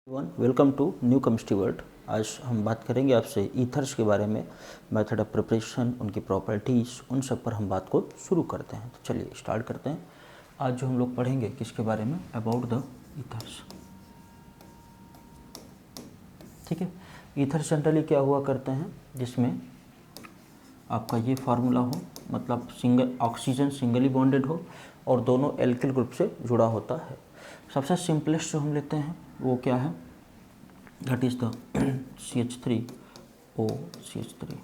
Welcome to new chemistry world. आज हम बात करेंगे आपसे ईथर्स के बारे में, मेथड ऑफ प्रिपरेशन, उनकी प्रॉपर्टीज़, उन सब पर हम बात को शुरू करते हैं। तो चलिए स्टार्ट करते हैं। आज जो हम लोग पढ़ेंगे किसके बारे में, अबाउट द ईथर्स। ठीक है, ईथर्स जनरली क्या हुआ करते हैं, जिसमें आपका ये फार्मूला हो, मतलब सिंगल ऑक्सीजन सिंगली बॉन्डेड हो और दोनों एल्किल ग्रुप से जुड़ा होता है। सबसे सिंपलेस्ट जो हम लेते हैं वो क्या है, that is the CH3OCH3।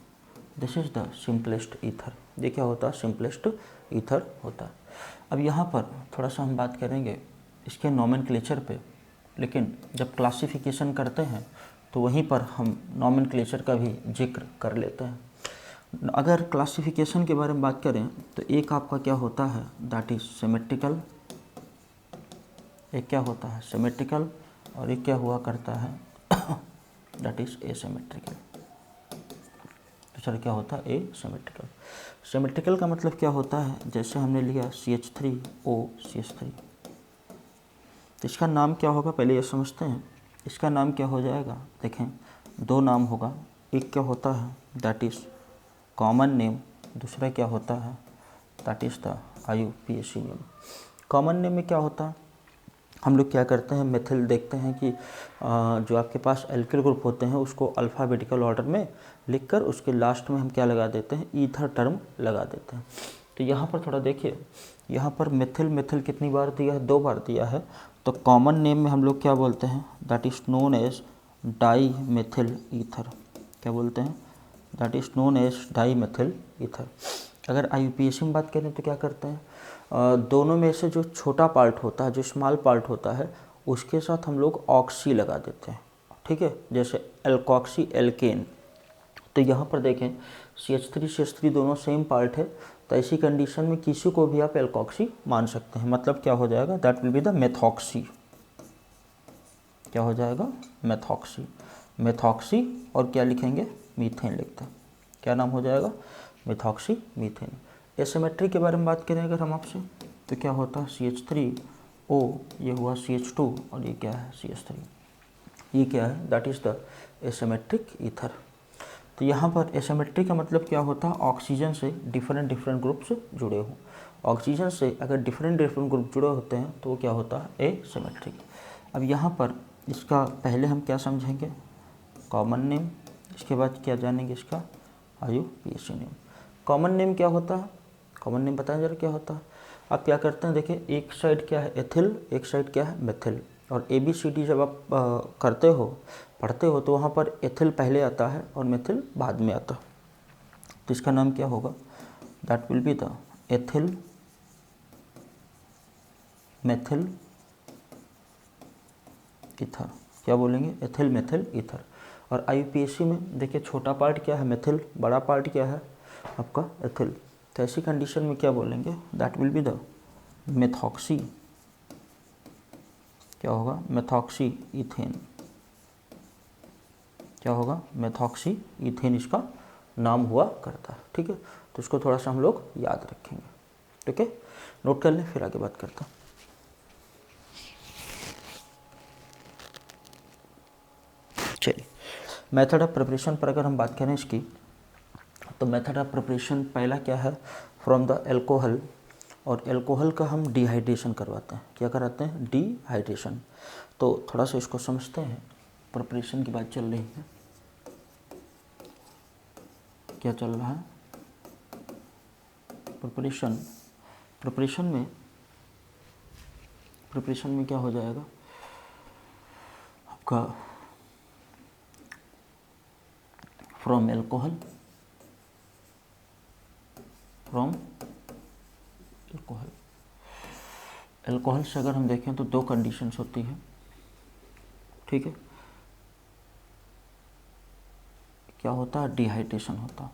This is the simplest ether. ये क्या होता है, सिंपलेस्ट ईथर होता है। अब यहाँ पर थोड़ा सा हम बात करेंगे इसके नॉमेनक्लेचर पे, लेकिन जब क्लासिफिकेशन करते हैं तो वहीं पर हम नॉमेनक्लेचर का भी जिक्र कर लेते हैं। अगर क्लासिफिकेशन के बारे में बात करें तो एक आपका क्या होता है, दैट इज़ सिमेट्रिकल, एक क्या होता है सिमेट्रिकल, और एक क्या हुआ करता है दैट इज़ एसिमेट्रिकल। दूसरा क्या होता है, एसिमेट्रिकल। सिमेट्रिकल का मतलब क्या होता है, जैसे हमने लिया CH3OCH3, तो इसका नाम क्या होगा, पहले ये समझते हैं इसका नाम क्या हो जाएगा। देखें, दो नाम होगा, एक क्या होता है दैट इज़ कॉमन नेम, दूसरा क्या होता है that is the IUPAC name. Common name में क्या होता है, हम लोग क्या करते हैं, मेथिल देखते हैं कि जो आपके पास एल्किल ग्रुप होते हैं उसको अल्फ़ाबेटिकल ऑर्डर में लिखकर उसके लास्ट में हम क्या लगा देते हैं, ईथर टर्म लगा देते हैं। तो यहाँ पर थोड़ा देखिए, यहाँ पर मेथिल मेथिल कितनी बार दिया है, 2 बार दिया है। तो कॉमन नेम में हम लोग क्या बोलते हैं, that is known as dimethyl ether. क्या बोलते हैं, that is known as dimethyl ether. अगर IUPAC में बात करें तो क्या करते हैं, दोनों में से जो छोटा पार्ट होता है, जो स्मॉल पार्ट होता है, उसके साथ हम लोग ऑक्सी लगा देते हैं। ठीक है, जैसे एल्कॉक्सी एल्केन। तो यहाँ पर देखें CH3 दोनों सेम पार्ट है, तो ऐसी कंडीशन में किसी को भी आप एल्कॉक्सी मान सकते हैं। मतलब क्या हो जाएगा, that will be the methoxy. क्या हो जाएगा, मेथॉक्सी। मेथॉक्सी और क्या लिखेंगे, मीथेन लिखते हैं। क्या नाम हो जाएगा, मेथॉक्सी मीथेन। एसिमेट्री के बारे में बात करें अगर हम आपसे, तो क्या होता है CH3O, ये हुआ CH2 और ये क्या है CH3। ये क्या है, that is the asymmetric ether. तो यहाँ पर एसिमेट्री का मतलब क्या होता है, ऑक्सीजन से डिफरेंट ग्रुप्स जुड़े हों। ऑक्सीजन से अगर डिफरेंट ग्रुप जुड़े होते हैं तो वो क्या होता है, एसिमेट्रिक। अब यहाँ पर इसका पहले हम क्या समझेंगे, कॉमन नेम, इसके बाद क्या जानेंगे इसका IUPAC नेम। कॉमन नेम क्या होता है, कॉमन नेम बताएं जरा क्या होता है। आप क्या करते हैं, देखिए एक साइड क्या है एथिल, एक साइड क्या है मेथिल, और ABCD जब आप करते हो, पढ़ते हो, तो वहाँ पर एथिल पहले आता है और मेथिल बाद में आता है। तो इसका नाम क्या होगा, that will be the ethyl methyl ether. क्या बोलेंगे, एथिल मेथिल ईथर। और IUPAC में देखिए छोटा पार्ट क्या है मेथिल, बड़ा पार्ट क्या है आपका एथिल। तो ऐसी कंडीशन में क्या बोलेंगे, that will be the methoxy. क्या होगा, मेथॉक्सी ईथेन। क्या होगा, मेथॉक्सी ईथेन इसका नाम हुआ करता है। ठीक है, तो इसको थोड़ा सा हम लोग याद रखेंगे। ठीक है, नोट कर लें, फिर आगे बात करता हूँ। चलिए, मेथड ऑफ प्रिपरेशन पर अगर हम बात करें इसकी, तो मेथड ऑफ प्रिपरेशन पहला क्या है, फ्रॉम द एल्कोहल, और एल्कोहल का हम डिहाइड्रेशन करवाते हैं। क्या कराते हैं, डिहाइड्रेशन। तो थोड़ा सा इसको समझते हैं, प्रिपरेशन की बात चल रही है, क्या चल रहा है, प्रिपरेशन। प्रिपरेशन में क्या हो जाएगा आपका, फ्रॉम एल्कोहल, एल्कोहल से अगर हम देखें तो 2 कंडीशंस होती है। ठीक है, क्या होता है, डिहाइड्रेशन होता है।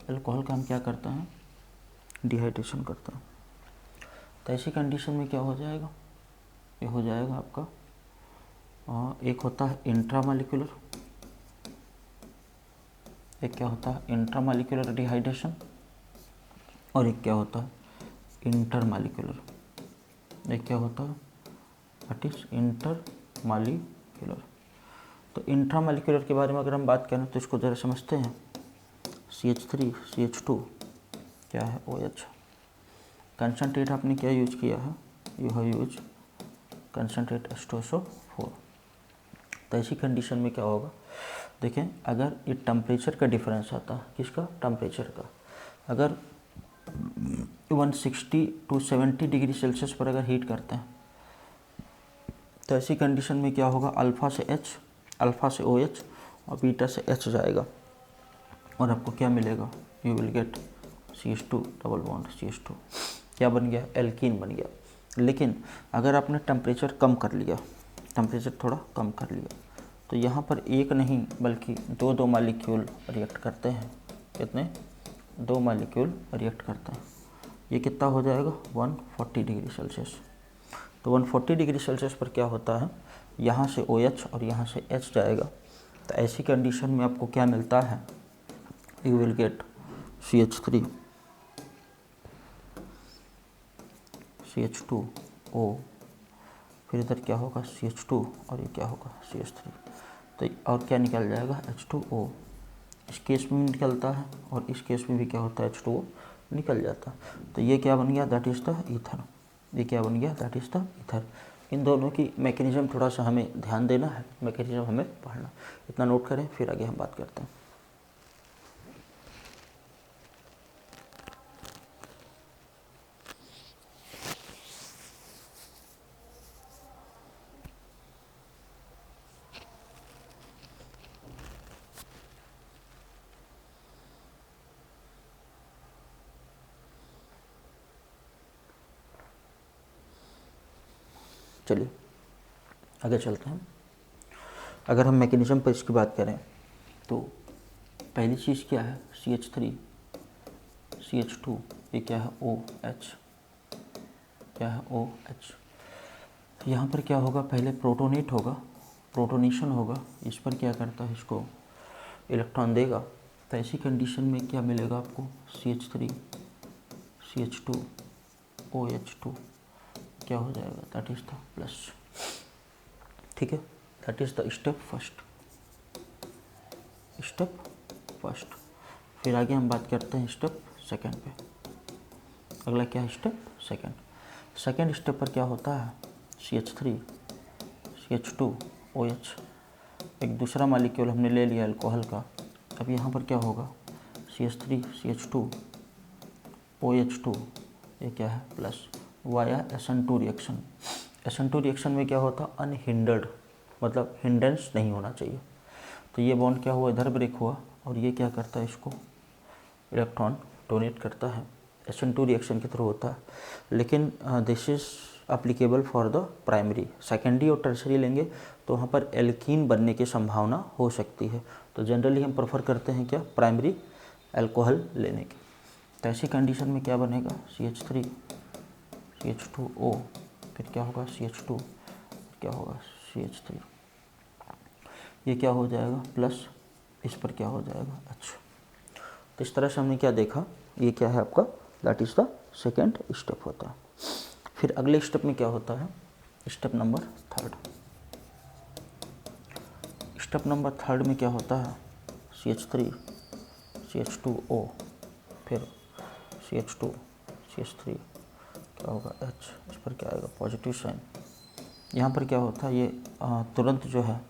एल्कोहल का हम क्या करते हैं, डिहाइड्रेशन करते हैं। तो ऐसी कंडीशन में क्या हो जाएगा, ये हो जाएगा आपका, एक होता है इंट्रामॉलिक्यूलर, एक क्या होता है इंट्रामॉलिक्यूलर डिहाइड्रेशन, और एक क्या होता है इंटरमॉलिक्यूलर ये क्या होता है, दैट इज इंटर मालिक्यूलर। तो इंट्रा मालिक्यूलर के बारे में अगर हम बात करें तो इसको ज़रा समझते हैं। CH3 CH2 क्या है, OH। कंसनट्रेट आपने क्या यूज किया है, you have use concentrate H2SO4। तो ऐसी कंडीशन में क्या होगा, देखें अगर ये टेम्परेचर का डिफरेंस आता है, किसका, टेम्परेचर का, अगर 160 to 70 डिग्री सेल्सियस पर अगर हीट करते हैं तो ऐसी कंडीशन में क्या होगा, अल्फ़ा से H, अल्फ़ा से OH और बीटा से H जाएगा और आपको क्या मिलेगा, you will get CH2 double bond CH2, क्या बन गया, एल्कीन बन गया। लेकिन अगर आपने टेम्परेचर कम कर लिया, टेम्परेचर थोड़ा कम कर लिया, तो यहाँ पर एक नहीं बल्कि दो मालिक्यूल रिएक्ट करते हैं। कितने, 2 मालिक्यूल रिएक्ट करते हैं। ये कितना हो जाएगा, 140 डिग्री सेल्सियस। तो 140 डिग्री सेल्सियस पर क्या होता है, यहाँ से OH और यहाँ से H जाएगा। तो ऐसी कंडीशन में आपको क्या मिलता है, you will get CH3 CH2O, फिर इधर क्या होगा CH2 और ये क्या होगा CH3। तो और क्या निकल जाएगा, H2O। इस केस में निकलता है और इस केस में भी क्या होता है, H2O निकल जाता है। तो ये क्या बन गया, दैट इज़ द ईथर। ये क्या बन गया, दैट इज़ द ईथर। इन दोनों की मैकेनिज्म थोड़ा सा हमें ध्यान देना है, मैकेनिज्म हमें पढ़ना, इतना नोट करें, फिर आगे हम बात करते हैं। चलिए आगे चलते हैं। अगर हम मैकेनिज्म पर इसकी बात करें तो पहली चीज़ क्या है, CH3 CH2, ये क्या है, OH, क्या है, OH। यहाँ पर क्या होगा, पहले प्रोटोनेट होगा, प्रोटोनेशन होगा, इस पर क्या करता है, इसको इलेक्ट्रॉन देगा। तो ऐसी कंडीशन में क्या मिलेगा आपको, CH3 CH2 OH2 क्या हो जाएगा, दैट इज़ द प्लस। ठीक है, that is the step first, step first. फिर आगे हम बात करते हैं स्टेप सेकंड पे। अगला क्या है, स्टेप सेकंड। सेकंड स्टेप पर क्या होता है, CH3 CH2 OH, एक दूसरा मालिक्यूल हमने ले लिया अल्कोहल का। अब यहाँ पर क्या होगा, CH3 CH2 OH2, ये क्या है, plus, via SN2 reaction. SN2 reaction में क्या होता, अनहिंडर्ड, मतलब हिंड्रेंस नहीं होना चाहिए। तो ये बॉन्ड क्या हुआ, इधर ब्रेक हुआ और ये क्या करता है, इसको इलेक्ट्रॉन डोनेट करता है, SN2 रिएक्शन के थ्रू होता है। लेकिन this is applicable for the primary. Secondary और टर्सरी लेंगे तो वहाँ पर एल्कीन बनने की संभावना हो सकती है। तो जनरली हम प्रेफर करते हैं क्या, प्राइमरी अल्कोहल लेने की। तो ऐसी कंडीशन में क्या बनेगा, CH3 CH2O, फिर क्या होगा CH2, क्या होगा CH3, ये क्या हो जाएगा प्लस, इस पर क्या हो जाएगा H। तो इस तरह से हमने क्या देखा, ये क्या है आपका, that is the second step होता है। फिर अगले स्टेप में क्या होता है, step number third. Step number third में क्या होता है, CH3 CH2O, फिर CH2 CH3, क्या होगा H, इस पर क्या आएगा, पॉजिटिव साइन। यहाँ पर क्या होता है, ये तुरंत जो है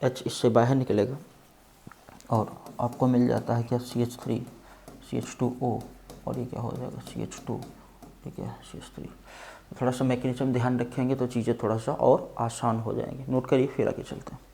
H इससे बाहर निकलेगा और आपको मिल जाता है क्या, CH3 CH2O, और ये क्या हो जाएगा CH2, ठीक है CH3। थोड़ा सा मैकेनिज्म ध्यान रखेंगे तो चीज़ें थोड़ा सा और आसान हो जाएंगी, नोट करिए, फिर आगे चलते हैं।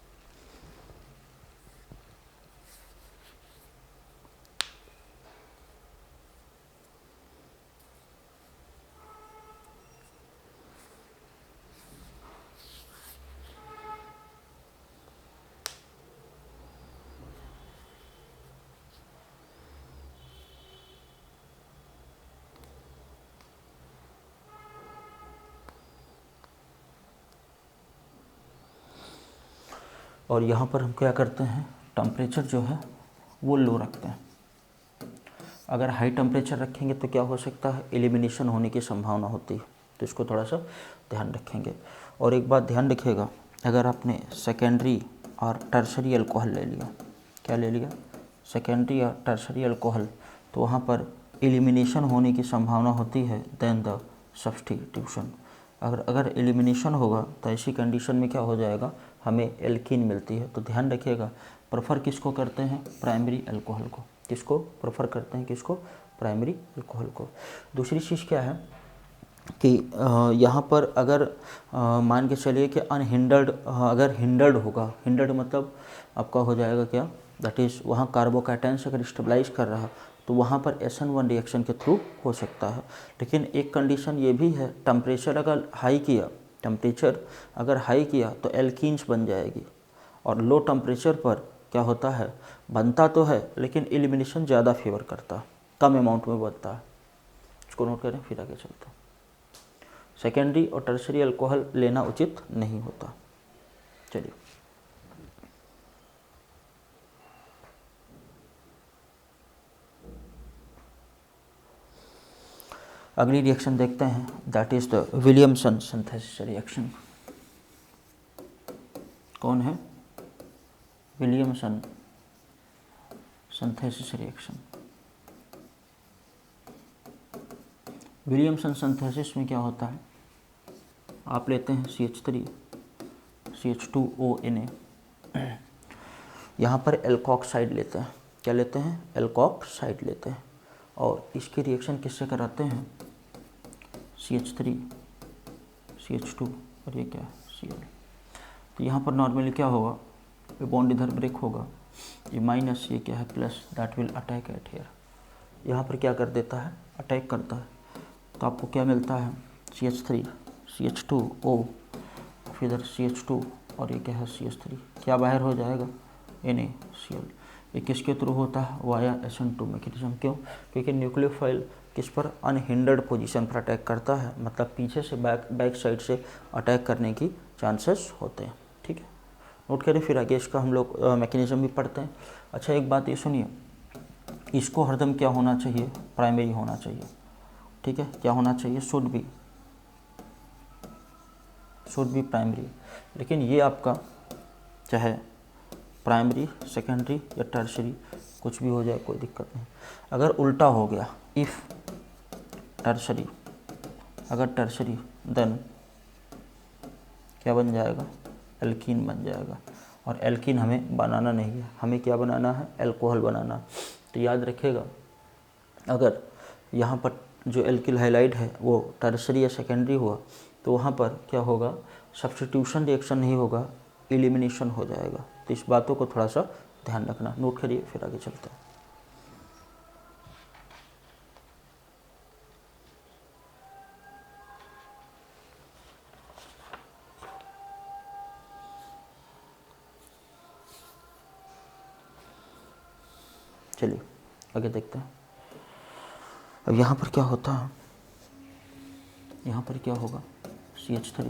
और यहाँ पर हम क्या करते हैं, टेम्परेचर जो है वो लो रखते हैं। अगर हाई टेम्परेचर रखेंगे तो क्या हो सकता है, एलिमिनेशन होने की संभावना होती है। तो इसको थोड़ा सा ध्यान रखेंगे। और एक बात ध्यान रखिएगा, अगर आपने सेकेंडरी और टर्शरी अल्कोहल ले लिया, क्या ले लिया, सेकेंडरी और टर्शरी अल्कोहल, तो वहाँ पर एलिमिनेशन होने की संभावना होती है देन द सब्स्टिट्यूशन। अगर एलिमिनेशन होगा तो ऐसी कंडीशन में क्या हो जाएगा, हमें एल्कीन मिलती है। तो ध्यान रखिएगा, प्रेफर किसको करते हैं, प्राइमरी अल्कोहल को। किसको प्रेफर करते हैं, किसको, प्राइमरी अल्कोहल को। दूसरी चीज़ क्या है कि यहाँ पर अगर मान के चलिए कि अनहिंडर्ड, अगर हिंडर्ड होगा, हिंडर्ड मतलब आपका हो जाएगा क्या, दैट इज़ वहाँ कार्बोकैटायन अगर स्टेबलाइज कर रहा तो वहाँ पर SN1 रिएक्शन के थ्रू हो सकता है। लेकिन एक कंडीशन ये भी है, टेम्परेचर अगर हाई किया, टेम्परेचर अगर हाई किया तो एल्कीन्स बन जाएगी, और लो टेम्परेचर पर क्या होता है, बनता तो है लेकिन एलिमिनेशन ज़्यादा फेवर करता है, कम अमाउंट में बनता है। इसको नोट करें, फिर आगे चलते हैं। सेकेंडरी और टर्शरी अल्कोहल लेना उचित नहीं होता। चलिए अगली रिएक्शन देखते हैं, that is the Williamson synthesis reaction. कौन है, Williamson synthesis reaction. Williamson synthesis में क्या होता है, आप लेते हैं CH3 CH2ONA, यहाँ पर एल्कोक्साइड लेते हैं, क्या लेते हैं, एल्कोक्साइड लेते हैं, और इसकी रिएक्शन किससे कराते हैं, CH3 CH2 और ये क्या है, Cl। तो यहाँ पर नॉर्मली क्या होगा, ये बॉन्ड इधर ब्रेक होगा, ये माइनस, ये क्या है plus, that will attack eight here, यहाँ पर क्या कर देता है, अटैक करता है। तो आपको क्या मिलता है, CH3 CH2O, फिर इधर CH2 और ये क्या है CH3, क्या बाहर हो जाएगा, NaCl। ये किसके थ्रू होता है, वाया SN2 मैकेनिज्म। क्यों, क्योंकि न्यूक्लियोफाइल किस पर, अनहिंडर्ड पोजीशन पर अटैक करता है, मतलब पीछे से बैक साइड से अटैक करने की चांसेस होते हैं। ठीक है, नोट करें, फिर आगे इसका हम लोग मैकेनिज्म भी पढ़ते हैं। अच्छा एक बात ये सुनिए, इसको हरदम क्या होना चाहिए, प्राइमरी होना चाहिए। ठीक है, क्या होना चाहिए, शुड बी प्राइमरी। लेकिन ये आपका चाहे प्राइमरी, सेकेंडरी या टर्शरी कुछ भी हो जाए, कोई दिक्कत नहीं। अगर उल्टा हो गया, इफ़ टर्शरी, अगर टर्शरी, देन क्या बन जाएगा, एल्कीन बन जाएगा। और एल्कीन हमें बनाना नहीं है, हमें क्या बनाना है, एल्कोहल बनाना। तो याद रखिएगा, अगर यहाँ पर जो एल्किल हाइलाइड है वो टर्शरी या सेकेंडरी हुआ तो वहाँ पर क्या होगा, सब्स्टिट्यूशन रिएक्शन नहीं होगा, एलिमिनेशन हो जाएगा। तो इस बातों को थोड़ा सा ध्यान रखना, नोट करिए, फिर आगे चलते हैं। चलिए आगे देखते हैं। अब यहाँ पर क्या होता है, यहाँ पर क्या होगा, CH3,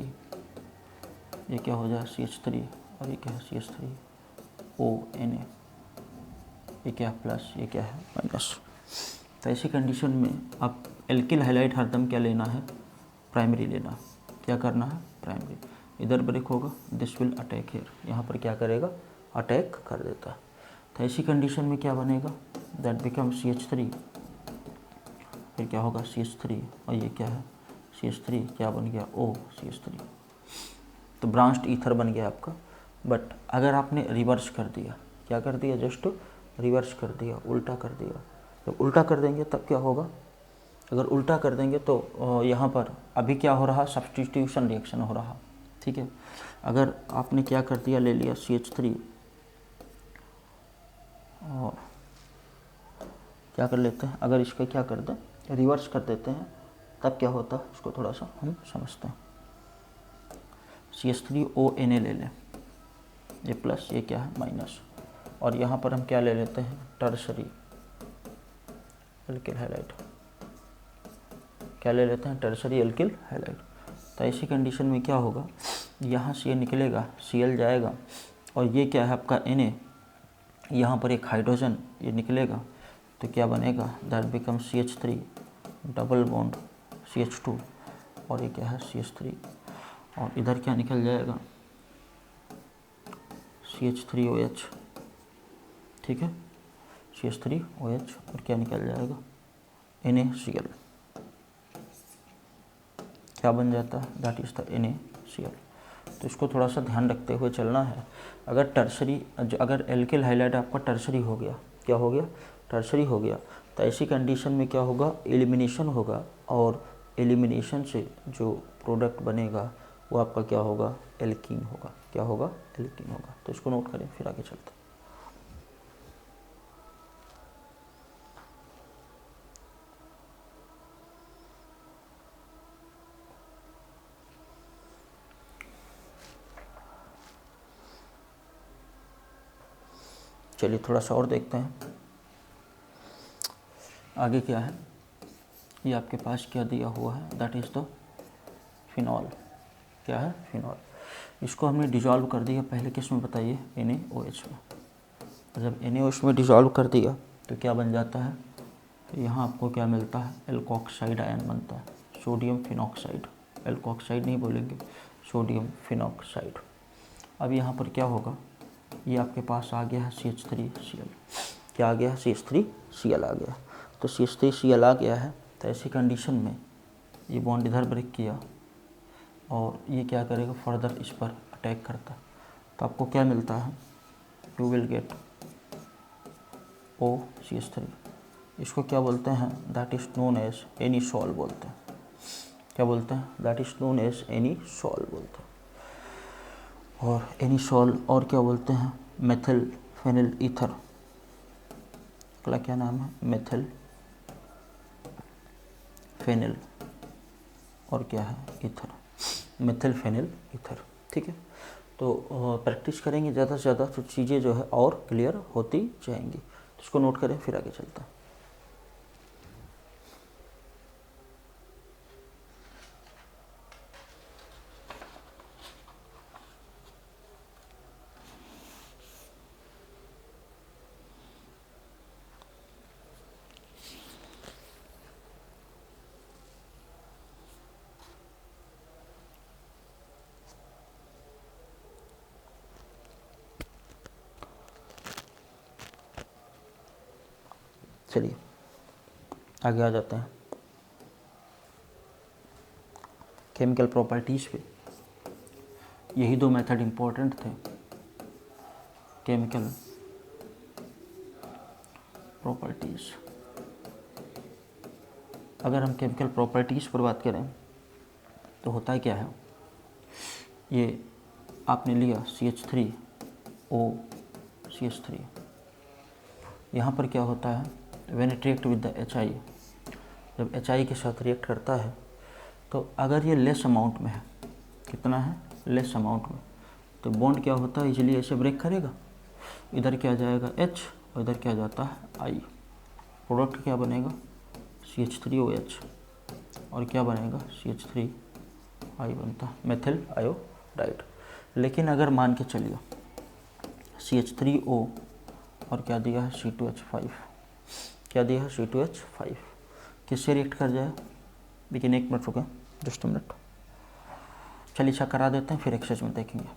ये क्या हो जाए CH3 और ये क्या है CH3ONA, ये क्या है प्लस, ये क्या है माइनस। तो ऐसी कंडीशन में आप एल्किल हाइलाइड हरदम क्या लेना है, प्राइमरी लेना। क्या करना है, प्राइमरी। इधर ब्रेक होगा, दिस विल अटैक हियर, यहाँ पर क्या करेगा, अटैक कर देता है। तो ऐसी कंडीशन में क्या बनेगा, दैट बिकम CH3, फिर क्या होगा CH3 और ये क्या है CH3, क्या बन गया CH3। तो ब्रांच्ड ईथर बन गया आपका। बट अगर आपने रिवर्स कर दिया, क्या कर दिया, जस्ट रिवर्स कर दिया, उल्टा कर दिया, जब उल्टा कर देंगे तब क्या होगा, अगर उल्टा कर देंगे तो यहाँ पर अभी क्या हो रहा, सब्स्टिट्यूशन रिएक्शन हो रहा। ठीक है, अगर आपने क्या कर दिया, ले लिया CH3 और क्या कर लेते हैं, अगर इसका क्या कर दें, रिवर्स कर देते हैं, तब क्या होता है उसको थोड़ा सा हम समझते हैं। CH3ONA ले लें, ये प्लस, ये क्या है माइनस, और यहाँ पर हम क्या ले लेते हैं, टर्शरी एल्किल हाइलाइड, क्या ले लेते हैं, टर्शरी एल्किल हाइलाइड। तो ऐसी कंडीशन में क्या होगा, यहाँ से ये निकलेगा, Cl जाएगा, और ये क्या है आपका Na, यहाँ पर एक हाइड्रोजन ये निकलेगा, तो क्या बनेगा, that become CH3 double bond CH2 और ये क्या है CH3, और इधर क्या निकल जाएगा CH3OH, ठीक है, CH3OH, और क्या निकल जाएगा NaCl, क्या बन जाता है, दैट इज़ द NaCl। तो इसको थोड़ा सा ध्यान रखते हुए चलना है। अगर टर्सरी, अगर एल्किल हाइलाइड आपका टर्सरी हो गया, क्या हो गया, टर्सरी हो गया, तो ऐसी कंडीशन में क्या होगा, एलिमिनेशन होगा, और एलिमिनेशन से जो प्रोडक्ट बनेगा वो आपका क्या होगा, एल्कीन होगा, क्या होगा, एल्कीन होगा। तो इसको नोट करें, फिर आगे चलते हैं। चलिए थोड़ा सा और देखते हैं आगे क्या है। ये आपके पास क्या दिया हुआ है, दैट इज़ द फिनॉल, क्या है, फिनॉल। इसको हमने डिजॉल्व कर दिया पहले किस में बताइए, NaOH में। जब NaOH में डिजॉल्व कर दिया तो क्या बन जाता है, तो यहाँ आपको क्या मिलता है, एल्कोक्साइड आयन बनता है, सोडियम फिनॉक्साइड, एल्कोक्साइड नहीं बोलेंगे, सोडियम फिनॉक्साइड। अब यहाँ पर क्या होगा, ये आपके पास आ गया है CH3Cl, क्या आ गया है, CH3Cl आ गया। तो CH3Cl आ गया है, तो ऐसी कंडीशन में ये बॉन्ड इधर ब्रेक किया और ये क्या करेगा, फर्दर इस पर अटैक करता है, तो आपको क्या मिलता है, यू विल गेट OCH3। इसको क्या बोलते हैं, दैट इज़ नोन एज एनीसॉल बोलते हैं, क्या बोलते हैं, दैट इज़ नोन एज एनीसॉल बोलते हैं। और एनीसॉल और क्या बोलते हैं, मेथिल फेनिल ईथर, अगला क्या नाम है, मेथिल फेनिल और क्या है, ईथर, मेथिल फेनिल ईथर, ठीक है। तो प्रैक्टिस करेंगे ज़्यादा से ज़्यादा तो चीज़ें जो है और क्लियर होती जाएंगी। तो इसको नोट करें, फिर आगे चलता है। चलिए आगे आ जाते हैं केमिकल प्रॉपर्टीज़ पे। यही दो मेथड इम्पोर्टेंट थे, केमिकल प्रॉपर्टीज़। अगर हम केमिकल प्रॉपर्टीज़ पर बात करें तो होता क्या है, ये आपने लिया CH3O, यहाँ पर क्या होता है, when it react with the HI, जब HI के साथ रिएक्ट करता है तो अगर ये लेस अमाउंट में है, कितना है, लेस अमाउंट में, तो बॉन्ड क्या होता है, इजीली ऐसे ब्रेक करेगा, इधर क्या जाएगा H और इधर क्या जाता है I, प्रोडक्ट क्या बनेगा CH3OH और क्या बनेगा CH3I बनता है, मेथिल आयोडाइड। लेकिन अगर मान के चलिए CH3O और क्या दिया है C2H5, क्या दिया है C2H5, किससे रिएक्ट कर जाए, लेकिन एक मिनट रुके, जस्ट मिनट, चलिए अच्छा करा देते हैं, फिर एक्सरसाइज में देखेंगे।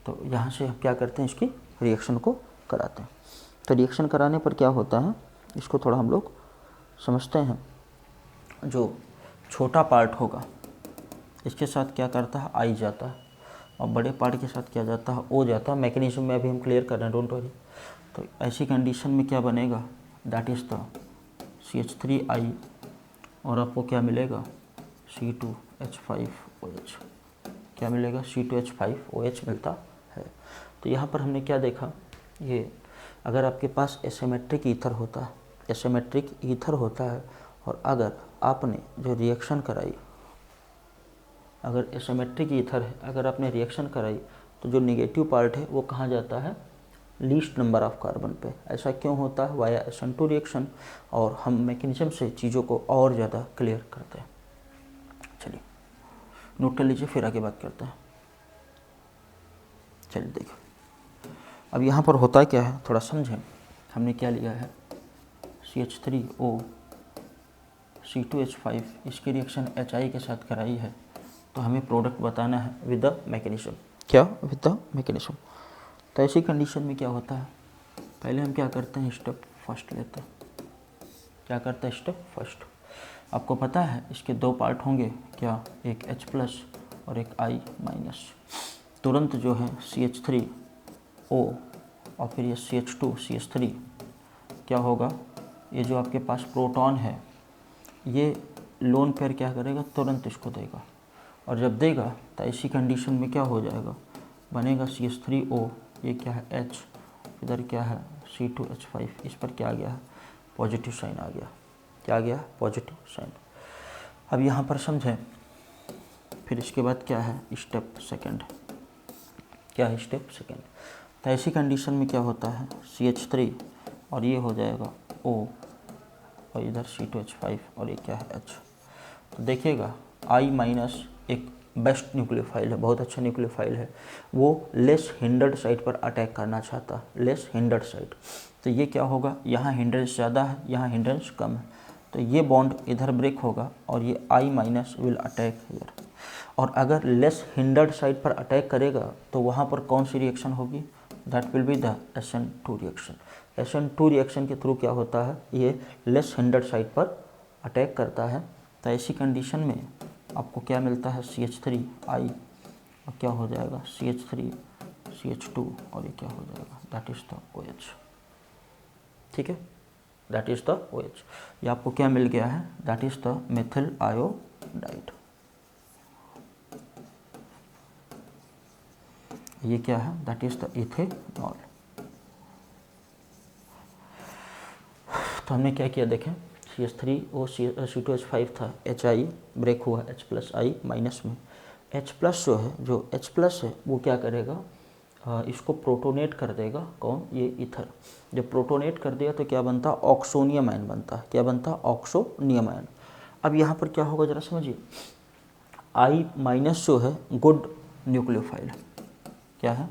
तो यहाँ से क्या करते हैं, इसकी रिएक्शन को कराते हैं। तो रिएक्शन कराने पर क्या होता है, इसको थोड़ा हम लोग समझते हैं। जो छोटा पार्ट होगा इसके साथ क्या करता है, आई जाता है, और बड़े पार्ट के साथ क्या जाता है, ओ जाता है। मैकेनिज्म में अभी हम क्लियर कर रहे हैं, डोंट वरी। तो ऐसी कंडीशन में क्या बनेगा, दैट इज़ द CH3I, और आपको क्या मिलेगा C2H5OH, क्या मिलेगा C2H5OH मिलता है। तो यहाँ पर हमने क्या देखा, ये अगर आपके पास एसिमेट्रिक ईथर होता है, एसिमेट्रिक ईथर होता है, और अगर आपने जो रिएक्शन कराई, अगर एसिमेट्रिक ईथर है, अगर आपने रिएक्शन कराई तो जो नेगेटिव पार्ट है वो कहाँ जाता है, लीस्ट नंबर ऑफ कार्बन पे। ऐसा क्यों होता है, वाया SN2 रिएक्शन, और हम मैकेनिज्म से चीज़ों को और ज़्यादा क्लियर करते हैं। चलिए नोट कर लीजिए, फिर आगे बात करते हैं। चलिए देखिए अब यहाँ पर होता क्या है, थोड़ा समझें। हमने क्या लिया है CH3O C2H5 इसकी रिएक्शन HI के साथ कराई है तो हमें प्रोडक्ट बताना है विद द मैकेनिज्म। क्या? With the mechanism. तो ऐसी कंडीशन में क्या होता है, पहले हम क्या करते हैं, स्टेप फर्स्ट लेते हैं। क्या करते हैं? Step first. आपको पता है इसके दो पार्ट होंगे, क्या? एक H+ और एक I-। तुरंत जो है CH3O और फिर ये CH2 CH3 क्या होगा, ये जो आपके पास प्रोटॉन है ये लोन पेयर क्या करेगा, तुरंत इसको देगा। और जब देगा तो ऐसी कंडीशन में क्या हो जाएगा, बनेगा CH3O, ये क्या है H, इधर क्या है C2H5, इस पर क्या आ गया है, पॉजिटिव साइन आ गया। क्या आ गया? Positive sign. अब यहाँ पर समझें, फिर इसके बाद क्या है, स्टेप सेकंड। क्या है? Step second. तो ऐसी कंडीशन में क्या होता है, CH3 और ये हो जाएगा O और इधर C2H5 और ये क्या है H। तो देखिएगा I- एक बेस्ट न्यूक्लियोफाइल है, बहुत अच्छा न्यूक्लियोफाइल है, वो लेस हिंडर्ड साइट पर अटैक करना चाहता है, लेस हिंडर्ड साइट। तो ये क्या होगा, यहाँ हिंड्रेंस ज़्यादा है, यहाँ हिंड्रेंस कम है, तो ये बॉन्ड इधर ब्रेक होगा और ये I- विल अटैक हियर। और अगर लेस हिंडर्ड साइट पर अटैक करेगा तो वहाँ पर कौन सी रिएक्शन होगी, that will be the SN2 reaction. SN2 reaction के थ्रू क्या होता है, ये लेस हिंडर्ड साइट पर अटैक करता है। तो ऐसी कंडीशन में आपको क्या मिलता है, CH3I और क्या हो जाएगा CH3 CH2 और ये क्या हो जाएगा, दैट इज़ द OH। ठीक है, दैट इज़ द OH। ये आपको क्या मिल गया है, that is the methyl iodide. ये क्या है, दैट इज़ द इथेनॉल। तो हमने क्या किया देखें, CH3O C2H5 था, HI ब्रेक हुआ H+I- में। H+ जो है, जो H+ है वो क्या करेगा, इसको प्रोटोनेट कर देगा। कौन? ये ईथर। जब प्रोटोनेट कर दिया तो क्या बनता, ऑक्सोनियम आयन बनता है। क्या बनता? Oxonium ion. अब यहाँ पर क्या होगा जरा समझिए, I- जो है गुड न्यूक्लियोफाइल। क्या है?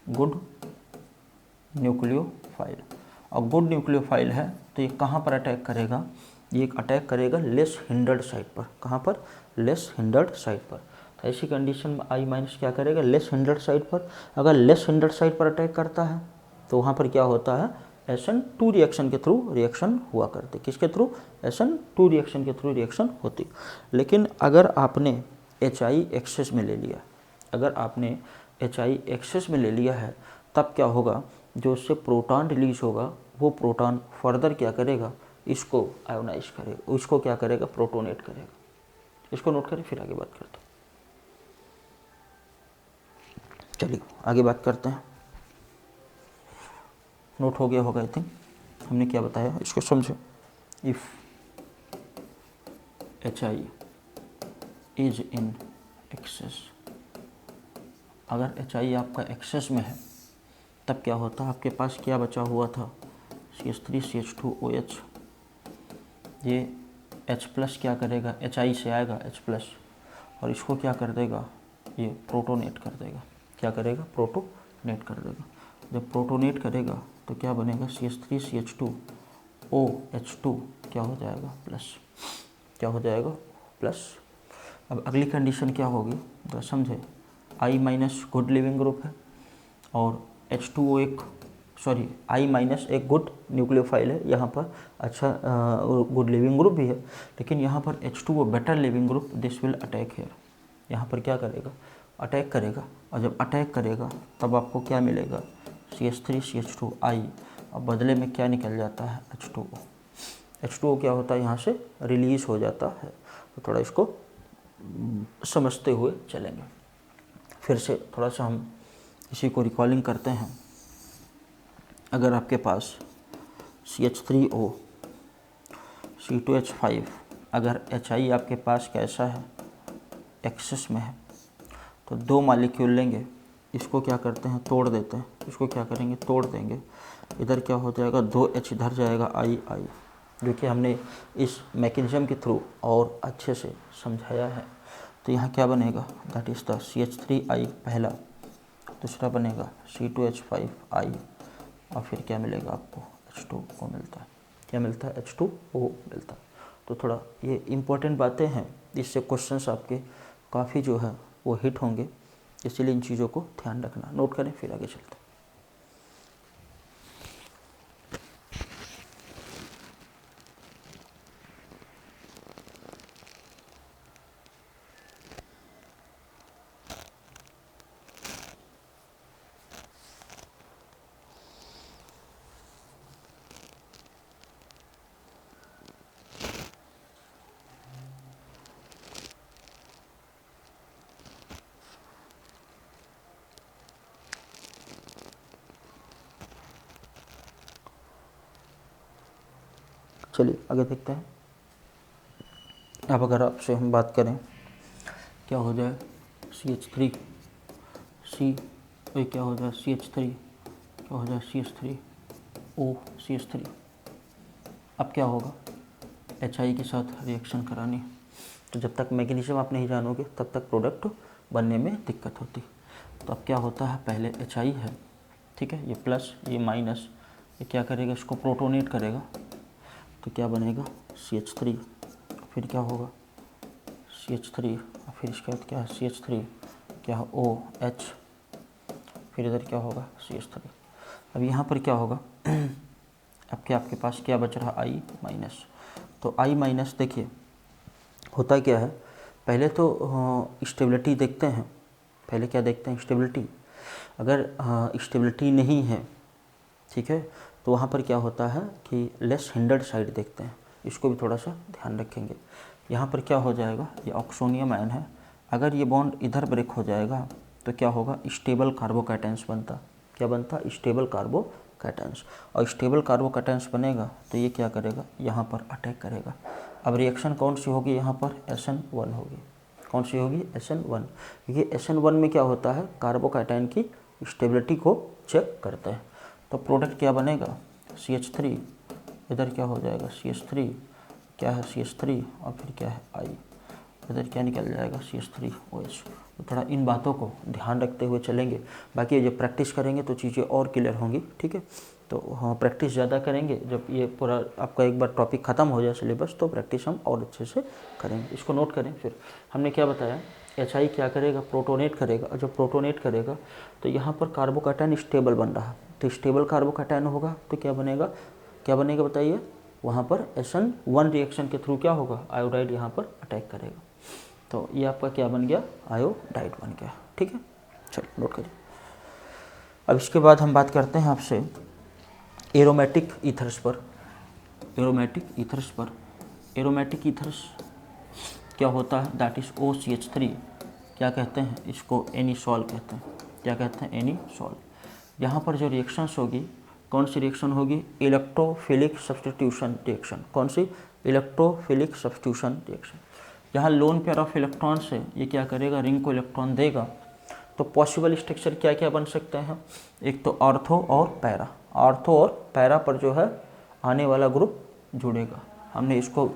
Good nucleophile. और गुड न्यूक्लियोफाइल है तो ये कहाँ पर अटैक करेगा, ये अटैक करेगा लेस हिंडर्ड साइट पर। कहाँ पर? लेस हिंडर्ड साइट पर। तो ऐसी कंडीशन में I- क्या करेगा, लेस हिंडर्ड साइट पर। अगर लेस हिंडर्ड साइट पर अटैक करता है तो वहाँ पर क्या होता है, SN2 रिएक्शन के थ्रू रिएक्शन हुआ करते। किसके थ्रू? SN2 रिएक्शन के थ्रू रिएक्शन होती। लेकिन अगर आपने HI एक्सेस में ले लिया, अगर आपने HI एक्सेस में ले लिया है, तब क्या होगा, जो उससे प्रोटॉन रिलीज होगा वो प्रोटॉन फर्दर क्या करेगा, इसको आयोनाइज करेगा, उसको क्या करेगा, प्रोटोनेट करेगा। इसको नोट करें, फिर आगे बात करते हैं। चलिए आगे बात करते हैं। नोट हो गया होगा आई थिंक, हमने क्या बताया इसको समझो। If HI is in excess, अगर HI आपका एक्सेस में है तब क्या होता है, आपके पास क्या बचा हुआ था, CH3 CH2OH। ये H+ क्या करेगा, HI से आएगा H+ और इसको क्या कर देगा, ये प्रोटोनेट कर देगा। क्या करेगा? प्रोटोनेट कर देगा। जब प्रोटोनेट करेगा तो क्या बनेगा, CH3 CH2OH2 क्या हो जाएगा, प्लस। क्या हो जाएगा, प्लस। अब अगली कंडीशन क्या होगी, तो समझे, I- गुड लिविंग ग्रुप है और H2O I- एक गुड न्यूक्लियोफाइल है यहाँ पर, अच्छा गुड लिविंग ग्रुप भी है, लेकिन यहाँ पर H2O better leaving group, this will attack here. यहाँ पर क्या करेगा, अटैक करेगा। और जब अटैक करेगा तब आपको क्या मिलेगा, CH3 CH2I और बदले में क्या निकल जाता है, H2O। H2O क्या होता है, यहाँ से रिलीज हो जाता है। तो थोड़ा इसको समझते हुए चलेंगे। फिर से थोड़ा सा हम इसी को रिकॉलिंग करते हैं। अगर आपके पास CH3O C2H5, अगर HI आपके पास कैसा है, एक्सेस में है, तो दो मॉलिक्यूल लेंगे, इसको क्या करते हैं, तोड़ देते हैं। इसको क्या करेंगे, तोड़ देंगे। इधर क्या हो जाएगा, 2H इधर जाएगा I, जो कि हमने इस मैकेनिज्म के थ्रू और अच्छे से समझाया है। तो यहाँ क्या बनेगा, दैट इज़ द CH3I पहला, दूसरा बनेगा C2H5I और फिर क्या मिलेगा आपको, H2O मिलता है। क्या मिलता है, H2O मिलता है। तो थोड़ा ये इम्पोर्टेंट बातें हैं, इससे क्वेश्चंस आपके काफ़ी जो है वो हिट होंगे, इसीलिए इन चीज़ों को ध्यान रखना, नोट करें, फिर आगे चलते हैं। चलिए आगे देखते हैं। अब अगर आपसे हम बात करें, क्या हो जाए CH3 C, क्या हो जाए CH3, क्या हो जाए CH3 O CH3। अब क्या होगा, HI के साथ रिएक्शन करानी है, तो जब तक मैकेनिज्म आप नहीं जानोगे तब तक प्रोडक्ट बनने में दिक्कत होती। तो अब क्या होता है, पहले HI है, ठीक है, ये प्लस ये माइनस, ये क्या करेगा, इसको प्रोटोनेट करेगा, तो क्या बनेगा CH3, फिर क्या होगा CH3, फिर इसके बाद क्या है CH3, क्या है OH, फिर इधर क्या होगा CH3। अब यहाँ पर क्या होगा अब क्या आपके पास क्या बच रहा I माइनस, तो I माइनस देखिए होता क्या है, पहले तो स्टेबिलिटी देखते हैं, पहले क्या देखते हैं स्टेबिलिटी, अगर स्टेबिलिटी नहीं है, ठीक है, तो वहाँ पर क्या होता है कि लेस हिंडर्ड साइड देखते हैं, इसको भी थोड़ा सा ध्यान रखेंगे। यहाँ पर क्या हो जाएगा, ये ऑक्सोनियम आयन है, अगर ये बॉन्ड इधर ब्रेक हो जाएगा तो क्या होगा, स्टेबल कार्बोकैटायंस बनता, क्या बनता, स्टेबल कार्बोकैटायंस, और स्टेबल कार्बोकैटायंस बनेगा तो ये क्या करेगा, यहाँ पर अटैक करेगा। अब रिएक्शन कौन सी होगी, यहाँ पर SN1 होगी, कौन सी होगी SN1, क्योंकि SN1 में क्या होता है, कार्बोकैटायन की स्टेबिलिटी को चेक करता है। तो प्रोडक्ट क्या बनेगा CH3, इधर क्या हो जाएगा CH3, क्या है CH3, और फिर क्या है I, इधर क्या निकल जाएगा CH3OH। तो थोड़ा इन बातों को ध्यान रखते हुए चलेंगे, बाकी जब प्रैक्टिस करेंगे तो चीज़ें और क्लियर होंगी, ठीक है। तो हाँ, प्रैक्टिस ज़्यादा करेंगे, जब ये पूरा आपका एक बार टॉपिक ख़त्म हो जाए सिलेबस, तो प्रैक्टिस हम और अच्छे से करेंगे। इसको नोट करें। फिर हमने क्या बताया, HI क्या करेगा, प्रोटोनेट करेगा, और जब प्रोटोनेट करेगा तो यहाँ पर कार्बोकैटायन स्टेबल बन रहा है, तो स्टेबल कार्बोकैटायन होगा तो क्या बनेगा, क्या बनेगा बताइए, वहाँ पर SN1 रिएक्शन के थ्रू क्या होगा, आयोडाइड यहाँ पर अटैक करेगा, तो ये आपका क्या बन गया, आयोडाइड बन गया, ठीक है। चलो नोट करिए। अब इसके बाद हम बात करते हैं आपसे एरोमेटिक ईथर्स पर। एरोमेटिक ईथर्स पर, एरोमेटिक ईथर्स क्या होता है, दैट इज़ OCH3, क्या कहते हैं इसको, एनीसॉल कहते हैं, क्या कहते हैं एनीसॉल। यहाँ पर जो रिएक्शंस होगी, कौन सी रिएक्शन होगी, इलेक्ट्रोफिलिक सब्स्टिट्यूशन रिएक्शन, कौन सी, इलेक्ट्रोफिलिक सब्स्टिट्यूशन रिएक्शन। यहाँ लोन पेयर ऑफ इलेक्ट्रॉन से ये क्या करेगा, रिंग को इलेक्ट्रॉन देगा, तो पॉसिबल स्ट्रक्चर क्या क्या बन सकते हैं, एक तो ऑर्थो और पैरा, ऑर्थो और पैरा पर जो है आने वाला ग्रुप जुड़ेगा। हमने इसको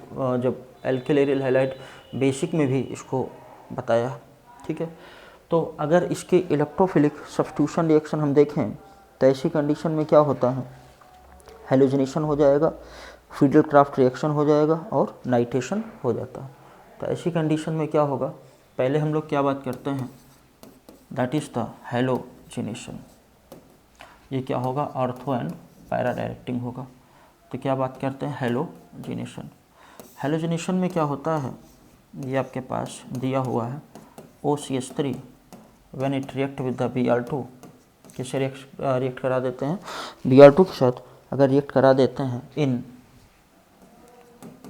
जब एल्किल एरियल हैलाइड बेसिक में भी इसको बताया, ठीक है। तो अगर इसके इलेक्ट्रोफिलिक सब्स्टिट्यूशन रिएक्शन हम देखें तो ऐसी कंडीशन में क्या होता है, हेलोजनेशन हो जाएगा, फिडल क्राफ्ट रिएक्शन हो जाएगा और नाइट्रेशन हो जाता है। तो ऐसी कंडीशन में क्या होगा, पहले हम लोग क्या बात करते हैं, दैट इज़ द हेलोजिनेशन। ये क्या होगा, ऑर्थो एंड पैरा डायरेक्टिंग होगा, तो क्या बात करते हैं, हेलोजिनेशन। हेलोजिनेशन में क्या होता है, ये आपके पास दिया हुआ है OCH3 when it react with the Br2, किससे रिएक्ट करा देते हैं, Br2 के साथ अगर रिएक्ट करा देते हैं इन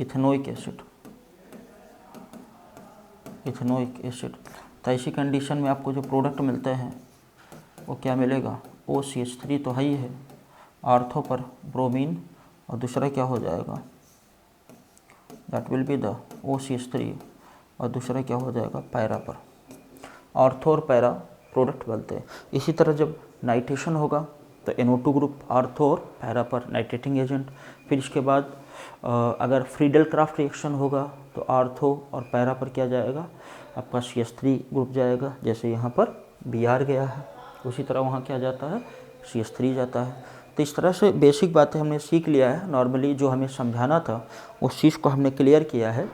इथेनोइक एसिड, इथेनोइक एसिड, तो ऐसी कंडीशन में आपको जो प्रोडक्ट मिलते हैं वो क्या मिलेगा, OCH3 तो है ही है, ऑर्थो पर ब्रोमीन, और दूसरा क्या हो जाएगा, that will be the OCH3, और दूसरा क्या हो जाएगा पैरा पर, ऑर्थो और पैरा प्रोडक्ट बनते हैं। इसी तरह जब नाइट्रेशन होगा तो NO2 ग्रुप ऑर्थो और पैरा पर नाइट्रेटिंग एजेंट, फिर इसके बाद अगर फ्रीडल क्राफ्ट रिएक्शन होगा तो ऑर्थो और पैरा पर क्या जाएगा, आपका CH3 ग्रुप जाएगा, जैसे यहाँ पर Br गया है उसी तरह वहाँ क्या जाता है, CH3 जाता है। तो इस तरह से बेसिक बातें हमने सीख लिया है। नॉर्मली जो हमें समझाना था उस चीज़ को हमने क्लियर किया है।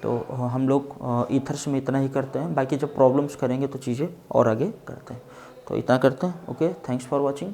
तो हम लोग ईथर्स में इतना ही करते हैं, बाकी जब प्रॉब्लम्स करेंगे तो चीज़ें और आगे करते हैं। तो इतना करते हैं। Okay, thanks for watching.